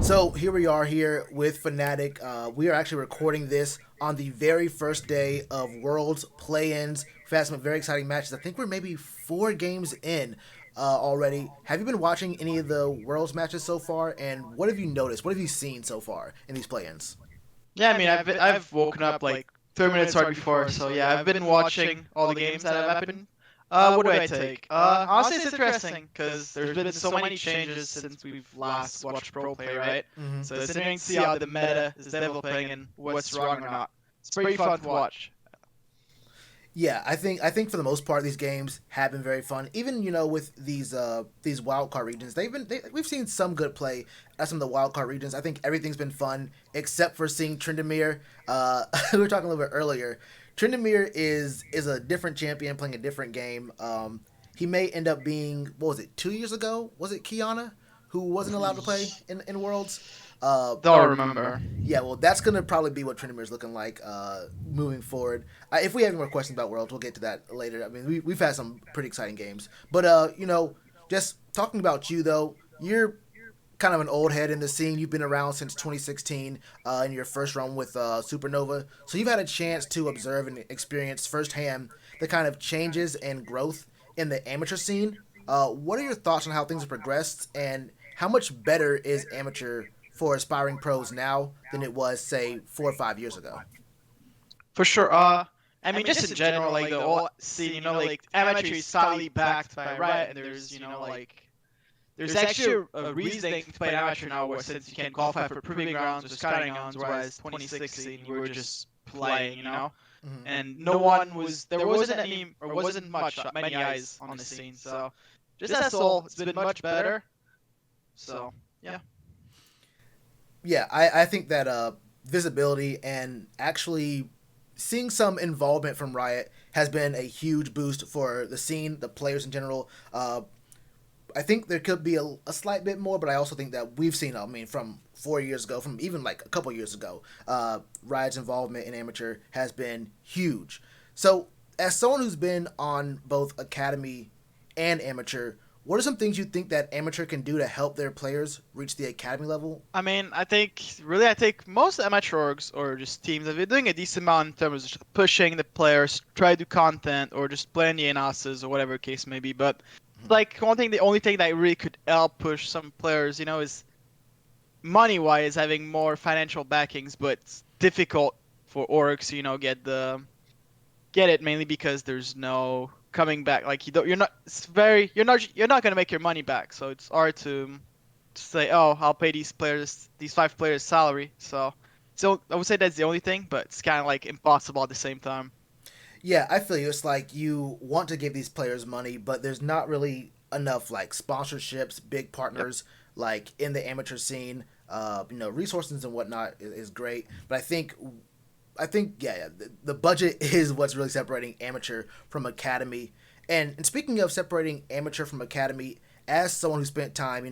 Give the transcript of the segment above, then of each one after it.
So here we are here with Fanatiik. We are actually recording this on the very first day of Worlds play-ins. We've had some very exciting matches. I think we're maybe 4 games in already. Have you been watching any of the Worlds matches so far? And what have you noticed? What have you seen so far in these play-ins? Yeah, I mean, I've woken up like 30 minutes right before, so yeah, I've been watching all the games that have happened. What do I take? Honestly, it's interesting because there's been so many changes since we've last watched pro play, right? Mm-hmm. So it's interesting to see how the meta is developing and what's wrong or not. It's pretty fun to watch. Yeah, I think for the most part these games have been very fun. Even with these wild card regions, we've seen some good play at some of the wild card regions. I think everything's been fun except for seeing Tryndamere. We were talking a little bit earlier. Tryndamere is a different champion playing a different game. He may end up being, what was it, 2 years ago? Was it Kiana who wasn't allowed to play in Worlds? Don't remember. Yeah, well, that's gonna probably be what Tryndamere is looking like moving forward. If we have any more questions about Worlds, we'll get to that later. I mean, we've had some pretty exciting games, but just talking about you though, you're kind of an old head in the scene. You've been around since 2016 in your first run with Supernova, so you've had a chance to observe and experience firsthand the kind of changes and growth in the amateur scene. What are your thoughts on how things have progressed, and how much better is amateur for aspiring pros now than it was, say, 4 or 5 years ago? For sure. I mean, just in general, like the whole scene, like amateur is solidly backed by Riot, and there's, like there's actually a reason to play amateur now, where since you can qualify for Proving Grounds or Scouting Grounds, whereas 2016 we were just playing. Mm-hmm. And there wasn't many eyes on the scene, so just that's all. It's been much better. So yeah. Yeah, I think that visibility and actually seeing some involvement from Riot has been a huge boost for the scene, the players in general. I think there could be a slight bit more, but I also think that we've seen, I mean, from 4 years ago, from even like a couple years ago, Riot's involvement in amateur has been huge. So, as someone who's been on both academy and amateur, what are some things you think that amateur can do to help their players reach the academy level? I mean, I think most amateur orgs or just teams have been doing a decent amount in terms of just pushing the players, try to do content, or just playing the inhouses or whatever the case may be. But like the only thing that really could help push some players, is money-wise having more financial backings. But it's difficult for orgs, get it mainly because there's no coming back. Like you're not. It's very. You're not gonna make your money back. So it's hard to say, oh, I'll pay these 5 players salary. So I would say that's the only thing, but it's kind of like impossible at the same time. Yeah, I feel you. It's like you want to give these players money, but there's not really enough like sponsorships, big Yep. partners like in the amateur scene. Resources and whatnot is great, but I think yeah, the budget is what's really separating amateur from academy. And speaking of separating amateur from academy, as someone who spent time,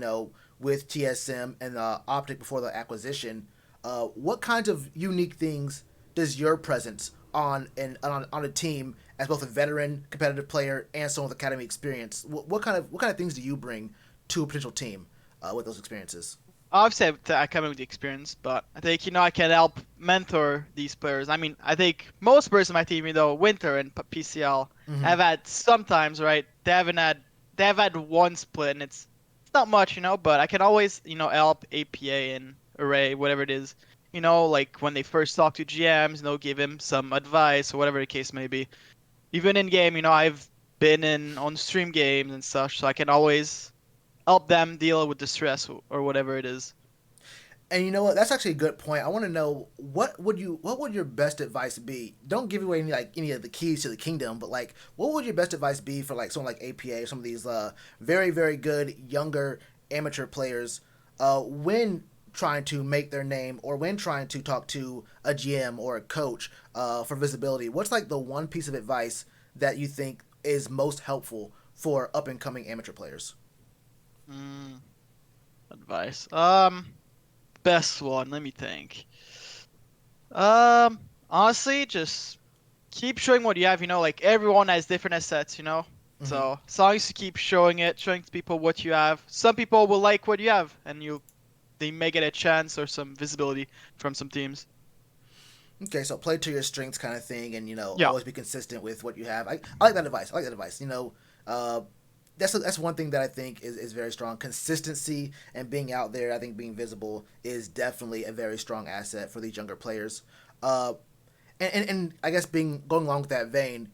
with TSM and Optic before the acquisition, what kinds of unique things does your presence on a team as both a veteran competitive player and someone with academy experience? What kind of things do you bring to a potential team with those experiences? Obviously, I come with the experience, but I think I can help mentor these players. I mean, I think most players in my team, Winter and PCL, Mm-hmm. have had sometimes, right? They have had one split, and it's not much, but I can always, help APA and Array, whatever it is. Like when they first talk to GMs, give him some advice or whatever the case may be. Even in game, I've been in on stream games and such, so I can always help them deal with the stress or whatever it is. And you know what? That's actually a good point. I want to know what would your best advice be? Don't give away any of the keys to the kingdom, but like what would your best advice be for like someone like APA or some of these very very good younger amateur players when trying to make their name or when trying to talk to a GM or a coach for visibility? What's like the one piece of advice that you think is most helpful for up and coming amateur players? Mm, advice. Best one. Let me think. Honestly, just keep showing what you have. Like everyone has different assets. Mm-hmm. So as long as you keep showing to people what you have, some people will like what you have, and you they may get a chance or some visibility from some teams. Okay, so play to your strengths kind of thing, and Yeah. always be consistent with what you have. I like that advice. I like that advice. Uh, that's one thing that I think is very strong. Consistency and being out there. I think being visible is definitely a very strong asset for these younger players. Uh, and I guess being going along with that vein,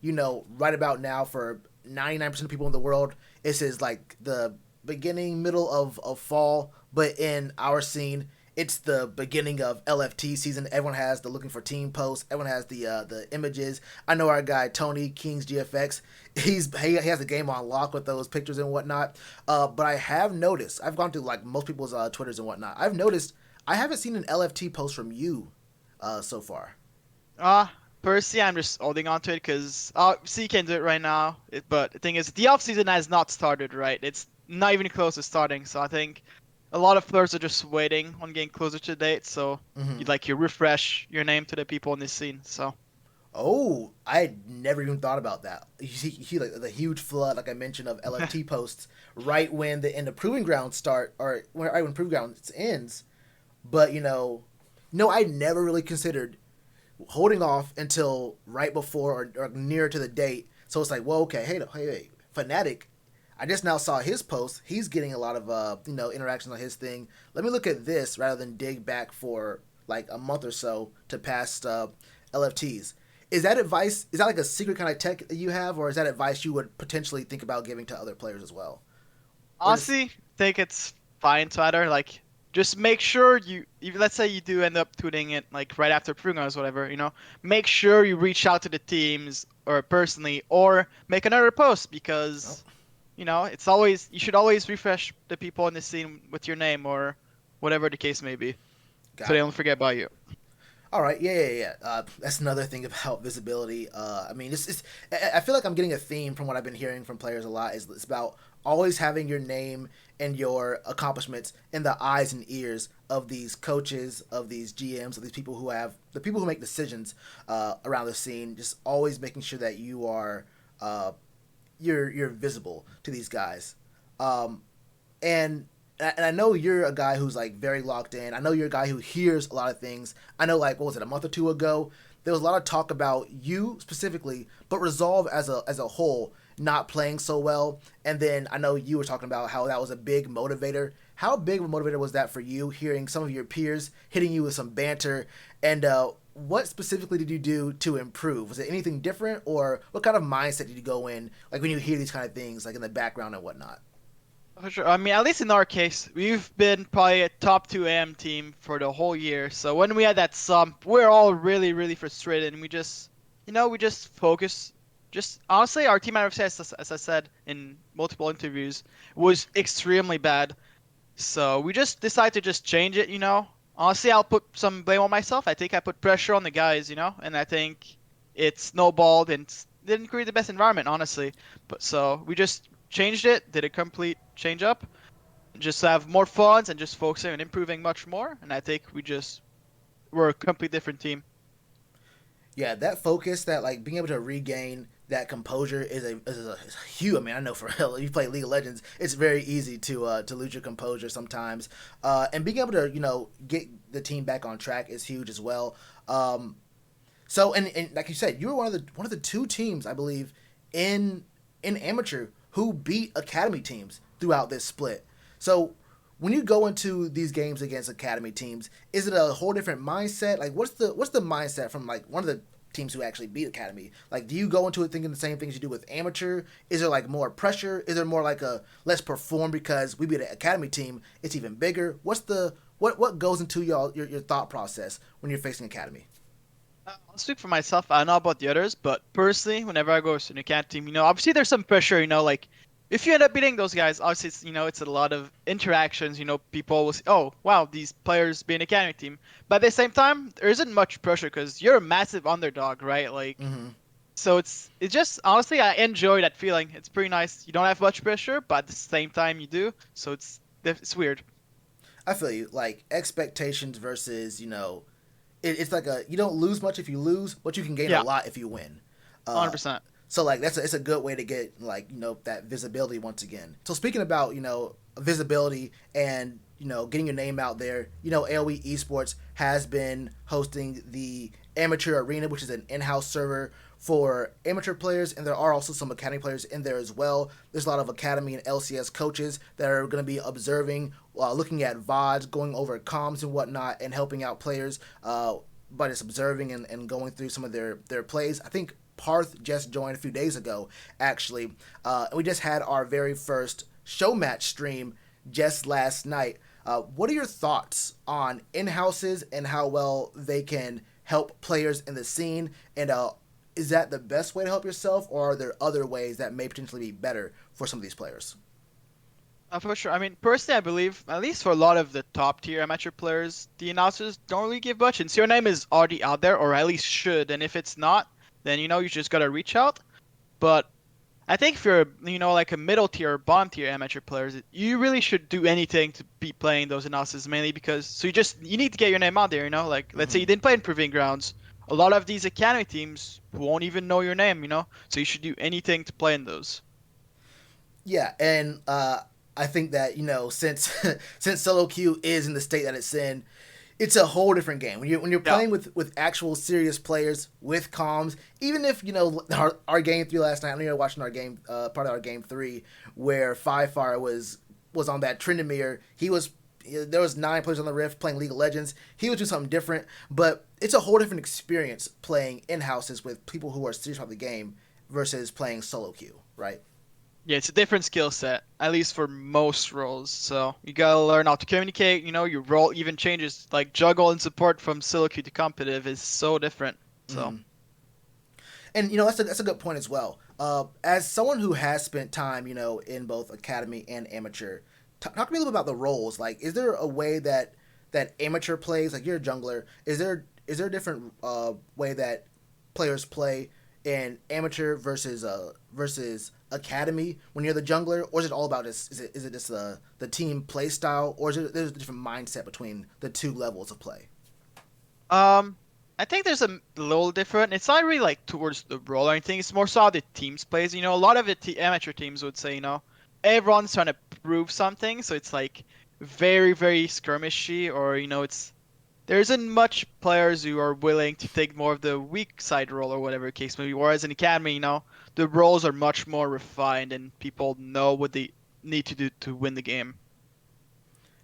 right about now for 99% of people in the world, this is like the beginning, middle of fall, but in our scene, it's the beginning of LFT season. Everyone has the looking for team posts. Everyone has the images. I know our guy Tony King's GFX. He has the game on lock with those pictures and whatnot. But I have noticed. I've gone through like most people's Twitters and whatnot. I've noticed I haven't seen an LFT post from you so far. Uh, Personally, I'm just holding on to it because C can do it right now. But the thing is, the off season has not started, right? It's not even close to starting. So I think a lot of players are just waiting on getting closer to the date. So Mm-hmm. you refresh your name to the people in this scene. So Oh, I never even thought about that. You see like the huge flood, like I mentioned, of LFT posts right when the end of Proving Grounds start, or right when Proving Grounds ends. But no, I never really considered holding off until right before or near to the date. So it's like, well, okay, hey, Fanatiik. I just now saw his post. He's getting a lot of interactions on his thing. Let me look at this rather than dig back for like a month or so to past LFTs. Is that advice? Is that like a secret kind of tech that you have, or is that advice you would potentially think about giving to other players as well, or just honestly, I think it's fine to either just make sure you, if let's say you do end up tweeting it like right after Prugos, whatever, make sure you reach out to the teams or personally or make another post oh, because it's always you should always refresh the people in the scene with your name or whatever the case may be, so got they it. don't forget about you. All right, yeah. That's another thing about visibility. I mean, I feel like I'm getting a theme from what I've been hearing from players a lot. Is it's about always having your name and your accomplishments in the eyes and ears of these coaches, of these GMs, of these people who have the people who make decisions around the scene. Just always making sure that you are you're visible to these guys. Um, and I know you're a guy who's like very locked in. I know you're a guy who hears a lot of things. I know like what was it, a month or two ago, there was a lot of talk about you specifically, but Resolve as a whole not playing so well. And then I know you were talking about how that was a big motivator. How big of a motivator was that for you, hearing some of your peers hitting you with some banter? And what specifically did you do to improve? Was it anything different, or what kind of mindset did you go in, like when you hear these kind of things, like in the background and whatnot? For sure. I mean, at least in our case, we've been probably a top 2 AM team for the whole year. So when we had that slump, we're all really, really frustrated, and we just focus. Just honestly, our team out of as I said in multiple interviews, was extremely bad. So we just decided to just change it. Honestly, I'll put some blame on myself. I think I put pressure on the guys, and I think it snowballed and didn't create the best environment, honestly. But so we just changed it, did a complete change up, just have more funds and just focusing on improving much more. And I think we're a completely different team. Yeah, that focus, that like being able to regain that composure is huge. I mean, I know for hell, you play League of Legends, it's very easy to lose your composure sometimes, and being able to get the team back on track is huge as well. So and like you said, you were one of the two teams I believe in amateur who beat academy teams throughout this split. So when you go into these games against academy teams, is it a whole different mindset? Like what's the mindset from like one of the teams who actually beat academy? Like do you go into it thinking the same things you do with amateur? Is there like more pressure? Is there more like a let's perform because we beat an academy team? It's even bigger. What goes into your thought process when you're facing academy? I'll speak for myself. I don't know about the others, but personally, whenever I go to an account team, obviously there's some pressure, like if you end up beating those guys, obviously it's a lot of interactions, people will say, oh, wow, these players being a academy team. But at the same time, there isn't much pressure because you're a massive underdog, right? Like, Mm-hmm. so it's just honestly, I enjoy that feeling. It's pretty nice. You don't have much pressure, but at the same time you do. So it's weird. I feel you. Like expectations versus it's like you don't lose much if you lose, but you can gain a Yeah, lot if you win. Uh, 100%. so like it's a good way to get like that visibility once again. So speaking about visibility and getting your name out there. AOE Esports has been hosting the Amateur Arena, which is an in-house server for amateur players, and there are also some academy players in there as well. There's a lot of academy and LCS coaches that are going to be observing, looking at VODs, going over comms and whatnot, and helping out players by just observing and going through some of their plays. I think Parth just joined a few days ago, actually. We just had our very first show match stream just last night. What are your thoughts on in-houses and how well they can help players in the scene? And is that the best way to help yourself, or are there other ways that may potentially be better for some of these players? For sure. I mean, personally, I believe, at least for a lot of the top tier amateur players, the announcers don't really give much. And so your name is already out there, or at least should. And if it's not, then you just gotta reach out. But I think if you're, like a middle tier or bottom tier amateur players, you really should do anything to be playing those announcers mainly because you need to get your name out there. Like let's say you didn't play in Proving Grounds, a lot of these academy teams won't even know your name. So you should do anything to play in those. Yeah, and I think that since since solo queue is in the state that it's in, it's a whole different game. When you're Yeah. playing with actual serious players with comms, even if our game three last night. I know you're watching our game, part of our game three, where Five Fire was on that Tryndamere. There was 9 players on the Rift playing League of Legends. He was doing something different, but it's a whole different experience playing in houses with people who are serious about the game versus playing solo queue, right? Yeah, it's a different skill set, at least for most roles. So you gotta learn how to communicate. Your role even changes. Like juggle and support from solo queue to competitive is so different. So. Mm-hmm. And that's a good point as well. As someone who has spent time, in both academy and amateur, talk to me a little bit about the roles. Like, is there a way that amateur plays? Like, you're a jungler. Is there a different way that players play in amateur versus academy when you're the jungler, or is it all about is it just the team play style, or is there's a different mindset between the two levels of play? Um, I think there's a little different. It's not really like towards the role or anything. It's more so how the teams plays. A lot of the amateur teams would say, everyone's trying to prove something, so it's like very, very skirmishy, or there isn't much players who are willing to take more of the weak side role or whatever the case may be. Whereas in academy, the roles are much more refined and people know what they need to do to win the game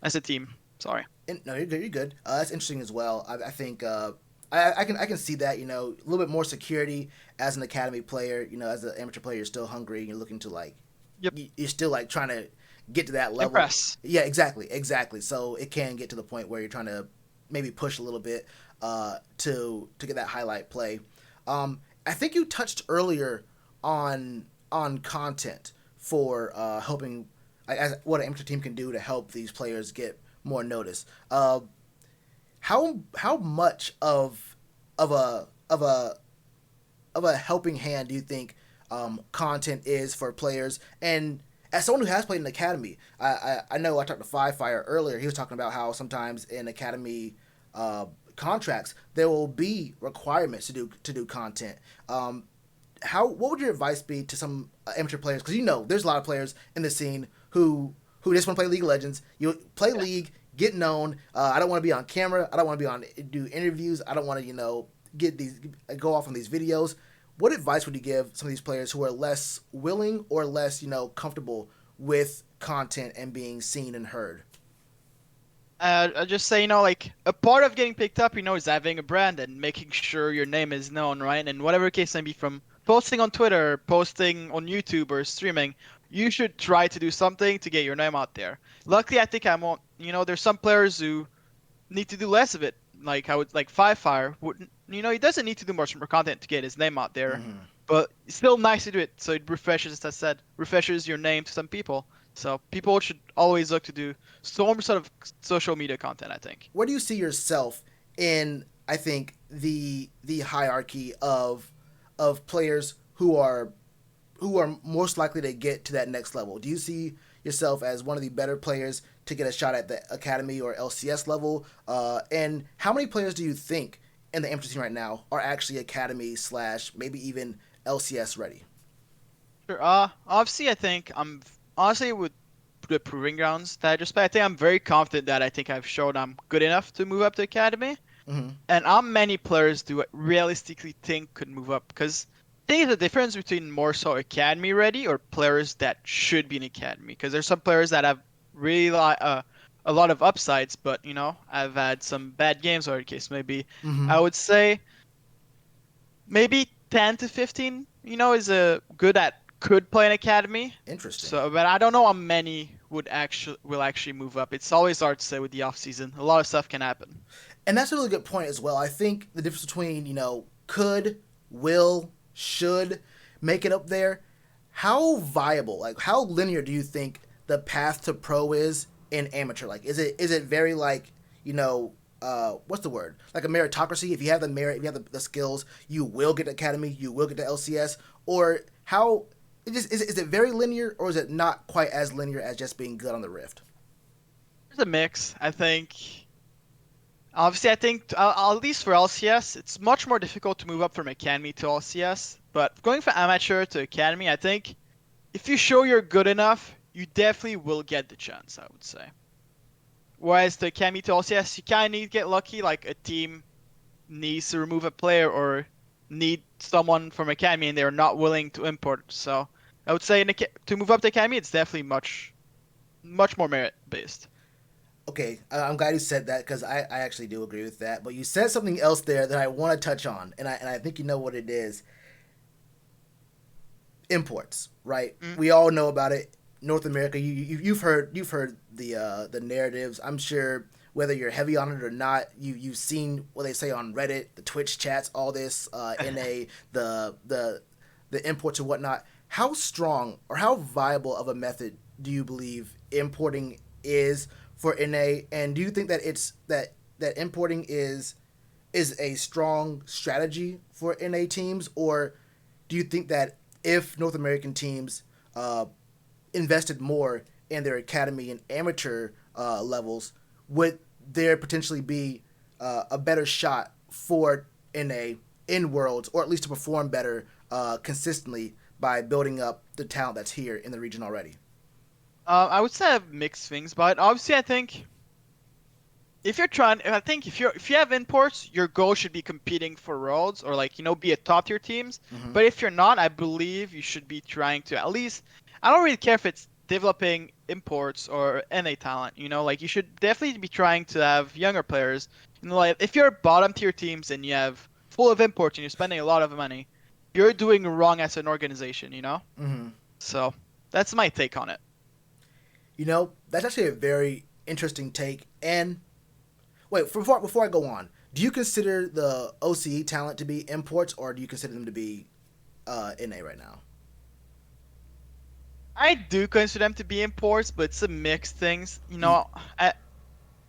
as a team. Sorry. No, you're good. You're good. That's interesting as well. I think I can see that. A little bit more security as an academy player. As an amateur player, you're still hungry. And you're looking to Yep. you're still trying to get to that level. Impress. Yeah, exactly. So it can get to the point where you're trying to maybe push a little bit to get that highlight play. I think you touched earlier on content for helping as what an amateur team can do to help these players get more notice. How much of a of a of a helping hand do you think content is for players? And as someone who has played in the academy, I know I talked to Five Fire earlier. He was talking about how sometimes in academy contracts there will be requirements to do content. What would your advice be to some amateur players? Because there's a lot of players in the scene who just want to play League of Legends. You play Yeah. League, get known. I don't want to be on camera. I don't want to do interviews. I don't want to go off on these videos. What advice would you give some of these players who are less willing or less comfortable with content and being seen and heard? I just say, like a part of getting picked up, is having a brand and making sure your name is known, right? And whatever case may be, from posting on Twitter, posting on YouTube, or streaming, you should try to do something to get your name out there. Luckily, I think I'm on. There's some players who need to do less of it. Like I would like Five Fire wouldn't. He doesn't need to do much more content to get his name out there, Mm-hmm. but it's still nice to do it. So it refreshes, as I said, refreshes your name to some people. So people should always look to do some sort of social media content, I think. Where do you see yourself in? I think the hierarchy of players who are most likely to get to that next level. Do you see yourself as one of the better players to get a shot at the academy or LCS level? And how many players do you think in the amateur team right now are actually academy / maybe even LCS ready? Sure. Obviously, I think I'm honestly would the Proving Grounds that I just played. I think I'm very confident that I think I've shown I'm good enough to move up to academy. Hmm. And how many players do I realistically think could move up? Because I think the difference between more so academy ready or players that should be in academy. Because there's some players that have really a lot of upsides, but I've had some bad games, or in case maybe Hmm. I would say maybe 10 to 15, is a good at could play in academy. Interesting. So, but I don't know how many will actually move up. It's always hard to say with the off season. A lot of stuff can happen. And that's a really good point as well. I think the difference between, could, will, should make it up there, how viable, like how linear do you think the path to pro is in amateur? Like is it very like, what's the word? Like a meritocracy? If you have the merit, if you have the skills, you will get to academy, you will get to LCS, or how is it very linear, or is it not quite as linear as just being good on the Rift? There's a mix, I think. Obviously, I think at least for LCS, it's much more difficult to move up from academy to LCS. But going from amateur to academy, I think if you show you're good enough, you definitely will get the chance, I would say. Whereas the academy to LCS, you kind of need to get lucky, like a team needs to remove a player or need someone from academy and they're not willing to import. So I would say to move up to academy, it's definitely much more merit based. Okay, I'm glad you said that because I actually do agree with that. But you said something else there that I want to touch on, and I think you know what it is. Imports, right? Mm, We all know about it. North America, you've heard the narratives. I'm sure whether you're heavy on it or not, you've seen what they say on Reddit, the Twitch chats, all this, NA, the imports and whatnot. How strong or how viable of a method do you believe importing is for NA? And do you think that that importing is a strong strategy for NA teams, or do you think that if North American teams invested more in their academy and amateur levels, would there potentially be a better shot for NA in Worlds, or at least to perform better consistently by building up the talent that's here in the region already? I would say I have mixed things, but obviously I think if you have imports, your goal should be competing for worlds or like be a top tier teams. Mm-hmm. But if you're not, I believe you should be trying to at least. I don't really care if it's developing imports or NA talent. Like you should definitely be trying to have younger players. Like if you're bottom tier teams and you have full of imports and you're spending a lot of money, you're doing wrong as an organization. Mm-hmm. So that's my take on it. That's actually a very interesting take. And wait, before I go on, do you consider the OCE talent to be imports, or do you consider them to be NA right now? I do consider them to be imports, but it's a mixed things. You,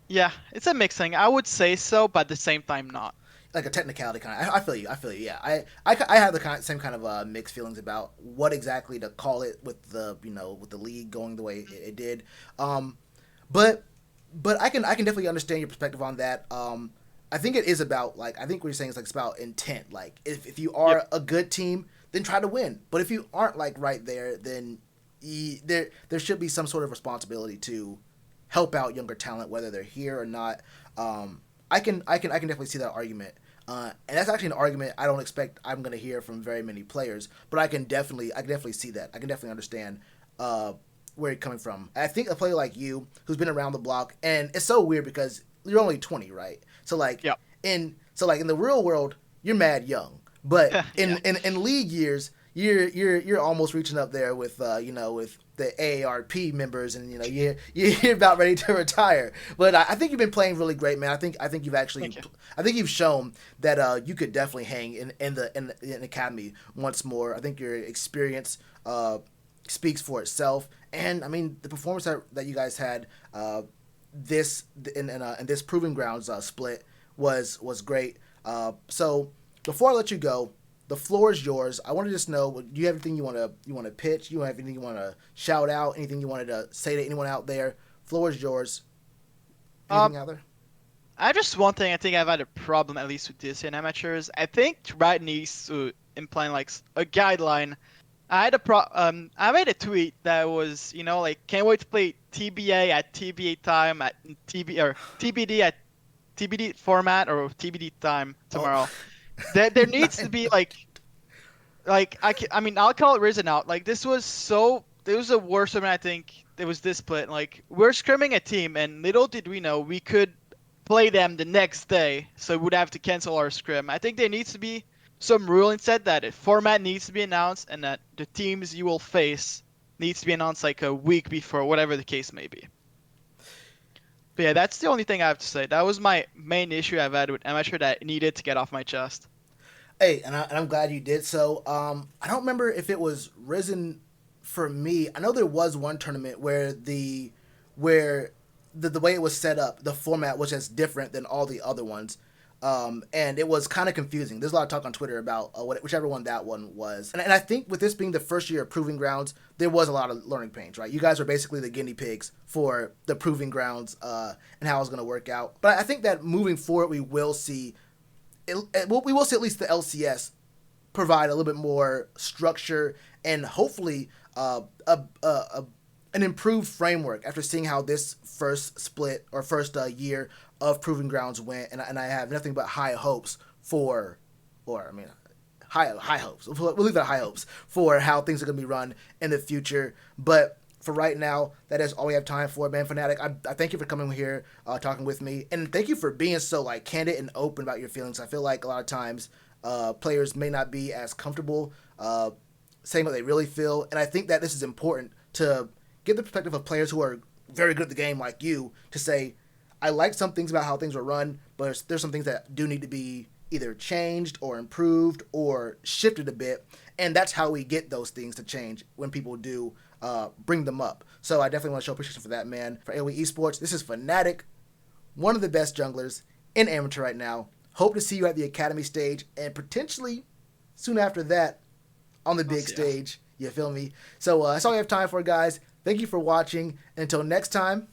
Yeah, it's a mixed thing. I would say so, but at the same time, not. like a technicality kind of. I feel you. I feel you. Yeah, I have the same kind of mixed feelings about what exactly to call it with the with the league going the way it did. But I can definitely understand your perspective on that. I think it is about I think what you're saying is it's about intent. Like if you Yep. are a good team, then try to win. But if you aren't right there, then there should be some sort of responsibility to help out younger talent, whether they're here or not. I can definitely see that argument, and that's actually an argument I don't expect I'm going to hear from very many players. But I can definitely see that. I can definitely understand where you're coming from. I think a player like you, who's been around the block, and it's so weird because you're only 20, right? So Yep. in the real world, you're mad young, but in Yeah. in league years, you're almost reaching up there with with the AARP members, and you're about ready to retire. But I think you've been playing really great, man. I think you've actually Thank you. I think you've shown that you could definitely hang in the academy once more. I think your experience speaks for itself, and I mean the performance that you guys had this in this proving grounds split was great. So before I let you go, the floor is yours. I want to just know: do you have anything you want to pitch? You have anything you want to shout out? Anything you wanted to say to anyone out there? Floor is yours. Um, Anything out there? I just one thing I think I've had a problem at least with this in amateurs. I think Riot needs to implement like a guideline I made a tweet that was, like, can't wait to play TBA at TBA time at TBD at TBD format or TBD time Oh, tomorrow. There needs to nine. be I mean, I'll call it risen out. Like, it was the worst time I think it was this split. Like, we're scrimming a team, and little did we know we could play them the next day, so we would have to cancel our scrim. I think there needs to be some rule instead that a format needs to be announced, and that the teams you will face needs to be announced like a week before, whatever the case may be. But yeah, that's the only thing I have to say. That was my main issue I've had with amateur that I needed to get off my chest. Hey, and I'm glad you did so. I don't remember if it was risen for me. I know there was one tournament where the way it was set up, the format was just different than all the other ones. And it was kind of confusing. There's a lot of talk on Twitter about whichever one that one was. And I think with this being the first year of Proving Grounds, there was a lot of learning pains, right? You guys were basically the guinea pigs for the Proving Grounds and how it was going to work out. But I think that moving forward, we will see at least the LCS provide a little bit more structure and hopefully an improved framework after seeing how this first split or first year of Proving Grounds went. And I have nothing but high hopes for, or I mean, high hopes. We'll leave that high hopes for how things are going to be run in the future. But for right now, that is all we have time for, man. Fanatic, I thank you for coming here, talking with me, and thank you for being so like candid and open about your feelings. I feel like a lot of times players may not be as comfortable saying what they really feel, and I think that this is important to get the perspective of players who are very good at the game, like you, to say, I like some things about how things are run, but there's some things that do need to be either changed or improved or shifted a bit, and that's how we get those things to change when people do bring them up. So I definitely want to show appreciation for that, man. For AOE Esports, this is Fanatiik, one of the best junglers in amateur right now. Hope to see you at the academy stage and potentially soon after that on the big stage. You feel me? So that's all we have time for, guys. Thank you for watching. And until next time,